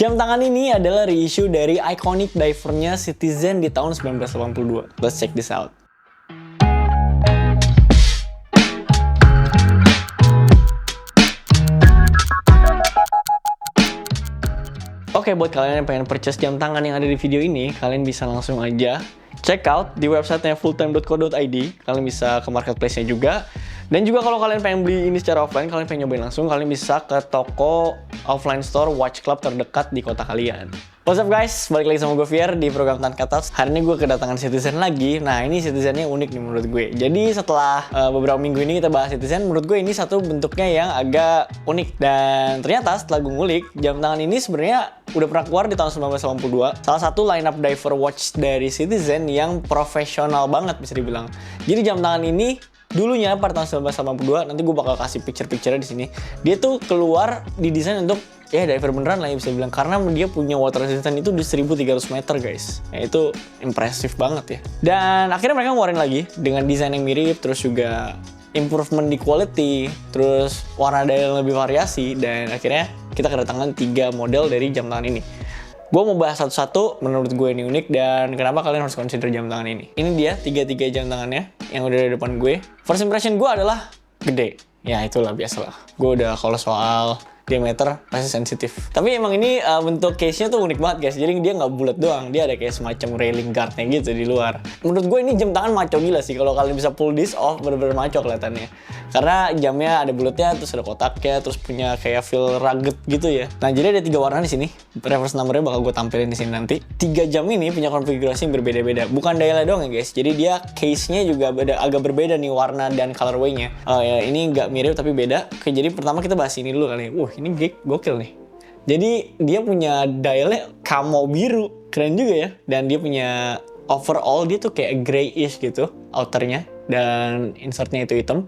Jam tangan ini adalah reissue dari iconic divernya Citizen di tahun 1982. Let's check this out. Oke, buat kalian yang pengen purchase jam tangan yang ada di video ini, kalian bisa langsung aja check out di websitenya fulltime.co.id. Kalian bisa ke marketplace-nya juga. Dan juga kalau kalian pengen beli ini secara offline, kalian pengen nyobain langsung, kalian bisa ke toko offline store watch club terdekat di kota kalian. What's up guys, balik lagi sama gue Fier di program Tanka Talks. Hari ini gue kedatangan Citizen lagi. Nah ini Citizennya unik nih menurut gue. Jadi setelah beberapa minggu ini kita bahas Citizen, menurut gue ini satu bentuknya yang agak unik. Dan ternyata setelah gue ngulik, jam tangan ini sebenarnya udah pernah keluar di tahun 1982. Salah satu lineup diver watch dari Citizen yang profesional banget bisa dibilang. Jadi jam tangan ini dulunya pada tahun 1982, nanti gue bakal kasih picture-picture di sini. Dia tuh keluar didesain untuk ya diver beneran lah ya bisa bilang, karena dia punya water resistance itu di 1300 meter guys. Ya, itu impresif banget ya. Dan akhirnya mereka ngeluarin lagi dengan desain yang mirip, terus juga improvement di quality, terus warna dial yang lebih variasi, dan akhirnya kita kedatangan 3 model dari jam tangan ini. Gue mau bahas satu-satu, menurut gue ini unik dan kenapa kalian harus consider jam tangan ini. Ini dia 3 jam tangannya yang udah di depan gue. First impression gue adalah gede. Ya itulah biasalah. Gue udah kalau soal diameter pasti sensitif. Tapi emang ini bentuk case-nya tuh unik banget guys. Jadi dia nggak bulat doang, dia ada kayak semacam railing guard-nya gitu di luar. Menurut gue ini jam tangan maco gila sih. Kalau kalian bisa pull this off, bener-bener maco kelihatannya. Karena jamnya ada bulatnya, terus ada kotaknya, terus punya kayak feel rugged gitu ya. Nah jadi ada 3 warna di sini. Reference number-nya bakal gue tampilin di sini nanti. 3 jam ini punya konfigurasi yang berbeda-beda. Bukan dialnya doang ya guys. Jadi dia case-nya juga agak berbeda nih warna dan colorway-nya. Ya, ini nggak mirip tapi beda. Oke, jadi pertama kita bahas ini dulu kali. Ini gokil nih. Jadi dia punya dialnya camo biru, keren juga ya. Dan dia punya overall dia tuh kayak grayish gitu outernya, dan insertnya itu hitam.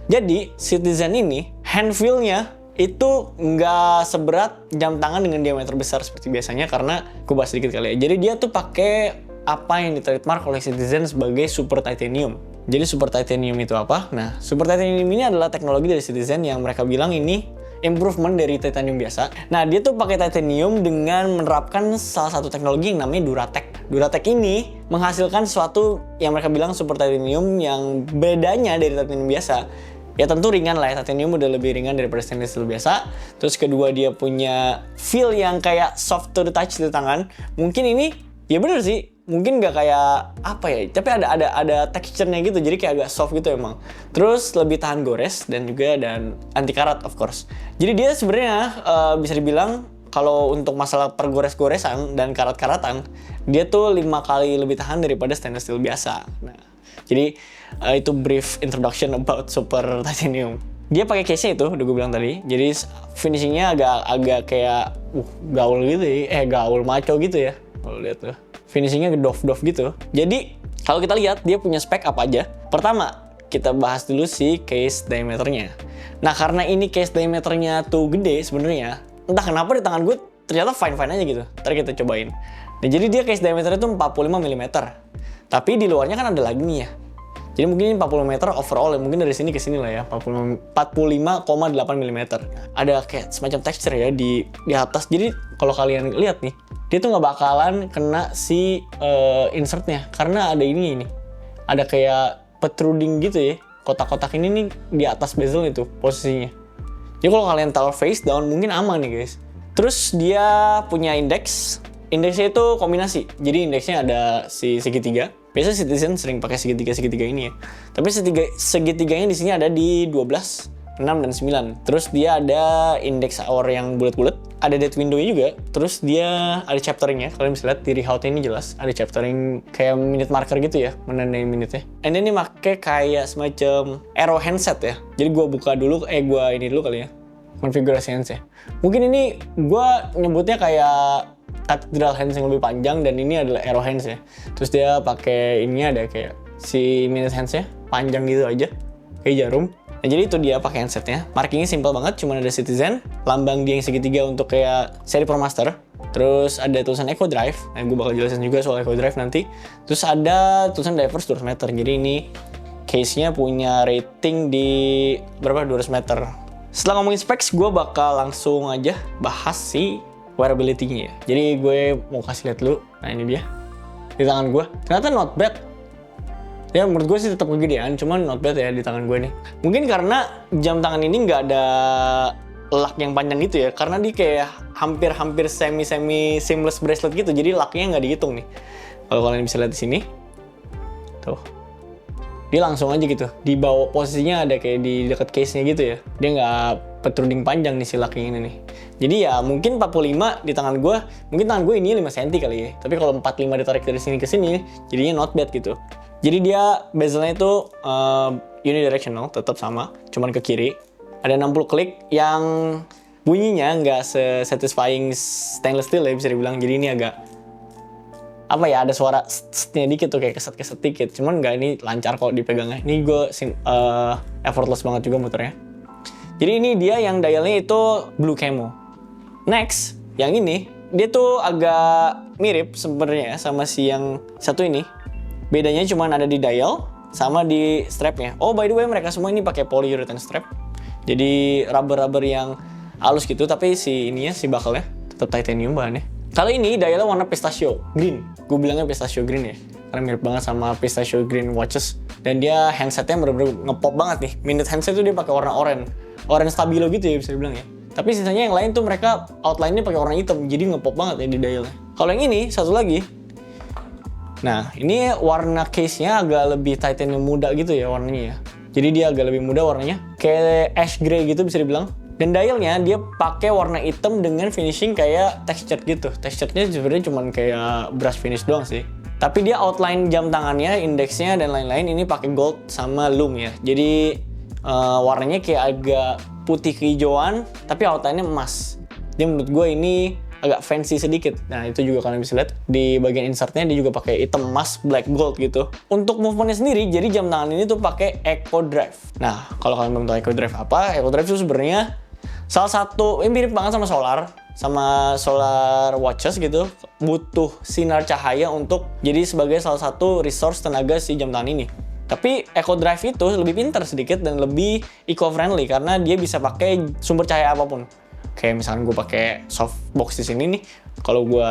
Jadi Citizen ini hand feel-nya itu nggak seberat jam tangan dengan diameter besar seperti biasanya, karena gue bahas sedikit kali ya. Jadi dia tuh pakai apa yang di-trademark oleh Citizen sebagai Super Titanium. Jadi Super Titanium itu apa? Nah, Super Titanium ini adalah teknologi dari Citizen yang mereka bilang ini improvement dari titanium biasa. Nah, dia tuh pakai titanium dengan menerapkan salah satu teknologi yang namanya Duratec. Duratec ini menghasilkan sesuatu yang mereka bilang super titanium yang bedanya dari titanium biasa. Ya tentu ringan lah ya, titanium udah lebih ringan daripada stainless steel biasa. Terus kedua dia punya feel yang kayak soft to the touch di tangan. Mungkin ini ya bener sih, mungkin nggak kayak apa ya, tapi ada texture-nya gitu, jadi kayak agak soft gitu emang. Terus lebih tahan gores dan anti karat of course. Jadi dia sebenarnya bisa dibilang kalau untuk masalah pergores-goresan dan karat-karatan, dia tuh 5 kali lebih tahan daripada stainless steel biasa. Nah, jadi itu brief introduction about super titanium. Dia pakai case-nya itu, udah gue bilang tadi. Jadi finishingnya agak kayak gaul gitu ya, gaul maco gitu ya. Kalau lihat tuh, finishingnya doff gitu. Jadi kalau kita lihat dia punya spek apa aja. Pertama, kita bahas dulu si case diameternya. Nah karena ini case diameternya tuh gede sebenarnya, entah kenapa di tangan gue ternyata fine aja gitu. Ntar kita cobain. Nah jadi dia case diameternya tuh 45 mm. Tapi di luarnya kan ada lagi nih ya. Jadi mungkin 40 meter overall ya, mungkin dari sini ke sini lah ya, 45,8 mm. Ada kayak semacam texture ya di atas. Jadi kalau kalian lihat nih, dia tuh nggak bakalan kena si insertnya, karena ada ini. Ada kayak protruding gitu ya. Kotak-kotak ini nih di atas bezel itu posisinya. Jadi kalau kalian taruh face down mungkin aman nih guys. Terus dia punya indeks. Indeksnya itu kombinasi. Jadi indeksnya ada si segitiga. Biasa Citizen sering pakai segitiga ini ya. Tapi segitiganya di sini ada di 12, 6 dan 9. Terus dia ada index hour yang bulat-bulat, ada dead window-nya juga. Terus dia ada chaptering-nya. Kalian bisa lihat di rehaut ini jelas ada chaptering kayak minute marker gitu ya, menandai minute-nya. And ini pakai kayak semacam arrow handset ya. Jadi gua buka dulu, gua ini dulu kali ya. Konfigurasi hands ya. Mungkin ini gua nyebutnya kayak cathedral hands yang lebih panjang, dan ini adalah arrow hands ya. Terus dia pakai ini ada kayak si minute hands-nya panjang gitu aja, kayak jarum. Nah jadi itu dia pakai handsetnya. Markingnya simple banget, cuma ada Citizen, lambang dia yang segitiga untuk kayak seri ProMaster. Terus ada tulisan Eco Drive, nah gue bakal jelasin juga soal Eco Drive nanti. Terus ada tulisan Divers 200 meter, jadi ini case-nya punya rating di berapa? 200 meter. Setelah ngomongin specs, gue bakal langsung aja bahas si wearability-nya ya. Jadi gue mau kasih lihat dulu. Nah ini dia di tangan gue. Ternyata not bad. Ya menurut gue sih tetap kegedean, cuman not bad ya di tangan gue nih. Mungkin karena jam tangan ini nggak ada lock yang panjang gitu ya, karena dia kayak hampir semi seamless bracelet gitu, jadi locknya nggak dihitung nih. Kalau kalian bisa lihat di sini, tuh, dia langsung aja gitu. Di bawah posisinya ada kayak di dekat case-nya gitu ya. Dia nggak protruding panjang nih si locknya ini nih. Jadi ya mungkin 45 di tangan gue, mungkin tangan gue ini 5 cm kali ya. Tapi kalau 45 ditarik dari sini ke sini, jadinya not bad gitu. Jadi dia bezelnya itu unidirectional, tetap sama, cuman ke kiri. Ada 60 klik yang bunyinya nggak se-satisfying stainless steel ya bisa dibilang. Jadi ini agak apa ya, ada suara nya dikit tuh, kayak keset-keset dikit. Cuman nggak, ini lancar kok dipegangnya. Ini gue effortless banget juga muternya. Jadi ini dia yang dialnya itu blue camo. Next, yang ini dia tuh agak mirip sebenarnya sama si yang satu ini. Bedanya cuma ada di dial sama di strapnya. Oh by the way, mereka semua ini pakai polyurethane strap. Jadi rubber yang halus gitu, tapi si ininya, si buckle-nya tetap titanium bahannya. Kali ini dialnya warna pistachio green. Gue bilangnya pistachio green ya, karena mirip banget sama pistachio green watches. Dan dia handsetnya bener-bener ngepop banget nih. Minute handset tuh dia pakai warna orange stabilo gitu ya bisa dibilang ya. Tapi sisanya yang lain tuh mereka outline-nya pakai warna hitam, jadi ngepop banget ya di dialnya. Kalau yang ini satu lagi, nah ini warna case-nya agak lebih titanium muda gitu ya warnanya ya. Jadi dia agak lebih muda warnanya, kayak ash gray gitu bisa dibilang. Dan dialnya dia pakai warna hitam dengan finishing kayak textured gitu. Texturednya sebenarnya cuma kayak brush finish doang sih. Tapi dia outline jam tangannya, indeksnya dan lain-lain ini pakai gold sama lume ya. Jadi warnanya kayak agak putih kehijauan, tapi outline-nya emas. Jadi menurut gue ini agak fancy sedikit. Nah itu juga kalian bisa lihat di bagian insertnya dia juga pakai hitam emas black gold gitu. Untuk movementnya sendiri, jadi jam tangan ini tuh pakai Echo Drive. Nah kalau kalian belum tahu Echo Drive apa, Echo Drive itu sebenarnya salah satu yang mirip banget sama solar watches gitu. Butuh sinar cahaya untuk jadi sebagai salah satu resource tenaga si jam tangan ini. Tapi Echo Drive itu lebih pintar sedikit dan lebih eco-friendly karena dia bisa pakai sumber cahaya apapun. Kayak misalkan gue pakai softbox di sini nih, kalau gue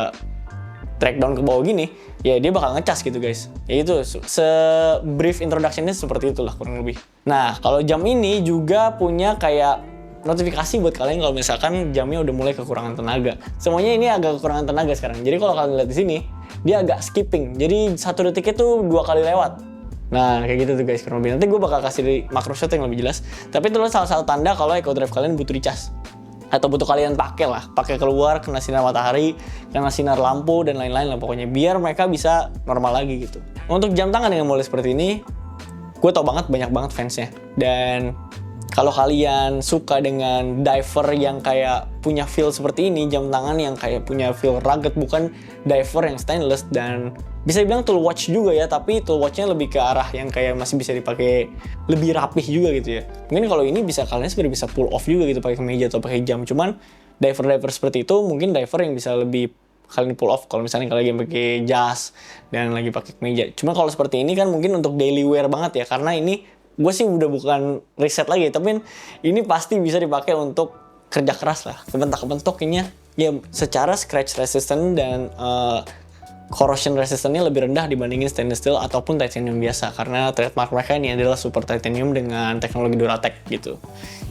track down ke bawah gini, ya dia bakal ngecas gitu guys. Ya itu se-brief introduction-nya seperti itulah kurang lebih. Nah kalau jam ini juga punya kayak notifikasi buat kalian kalau misalkan jamnya udah mulai kekurangan tenaga. Semuanya ini agak kekurangan tenaga sekarang. Jadi kalau kalian lihat di sini, dia agak skipping. Jadi 1 detiknya tuh 2 kali lewat. Nah kayak gitu tuh guys kurang lebih. Nanti gue bakal kasih di macro shot yang lebih jelas. Tapi itu salah satu tanda kalau Echo Drive kalian butuh dicas. Atau butuh kalian pakai keluar, kena sinar matahari, kena sinar lampu dan lain-lain lah pokoknya, biar mereka bisa normal lagi gitu. Untuk jam tangan dengan model seperti ini, gue tau banget banyak banget fansnya. Dan kalau kalian suka dengan diver yang kayak punya feel seperti ini, jam tangan yang kayak punya feel rugged, bukan diver yang stainless, dan bisa dibilang tool watch juga ya, tapi tool watchnya lebih ke arah yang kayak masih bisa dipakai lebih rapih juga gitu ya. Mungkin kalau ini bisa kalian sebenarnya bisa pull off juga gitu pakai kemeja atau pakai jam. Cuman diver seperti itu mungkin diver yang bisa lebih kalian pull off kalau misalnya kalian lagi pakai jas dan lagi pakai kemeja. Cuma kalau seperti ini kan mungkin untuk daily wear banget ya, karena ini gue sih udah bukan riset lagi, tapi ini pasti bisa dipakai untuk kerja keras lah, kebentak-kebentok ini ya, secara scratch resistant dan corrosion resistance-nya lebih rendah dibandingin stainless steel ataupun titanium biasa, karena trademark mereka ini adalah super titanium dengan teknologi Duratec gitu.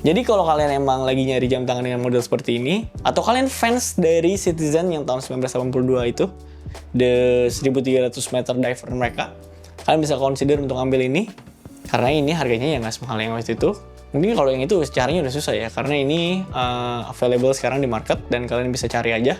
Jadi kalau kalian emang lagi nyari jam tangan dengan model seperti ini, atau kalian fans dari Citizen yang tahun 1982 itu, the 1300 meter diver mereka, kalian bisa consider untuk ambil ini, karena ini harganya ya nggak semahal yang waktu itu. Mungkin kalau yang itu caranya udah susah ya, karena ini available sekarang di market dan kalian bisa cari aja.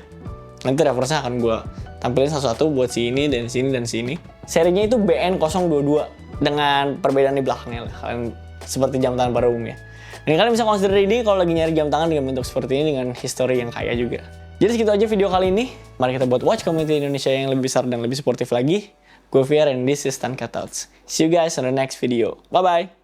Nanti referensinya akan gue tampilin satu-satu buat si ini dan si ini dan si ini. Serinya itu BN022 dengan perbedaan di belakangnya lah. Kalian seperti jam tangan pada umumnya. Dan kalian bisa consider ini kalau lagi nyari jam tangan dengan bentuk seperti ini dengan history yang kaya juga. Jadi segitu aja video kali ini. Mari kita buat watch community Indonesia yang lebih besar dan lebih sportif lagi. Gue Fiar and this is Tan Cutouts. See you guys on the next video. Bye-bye!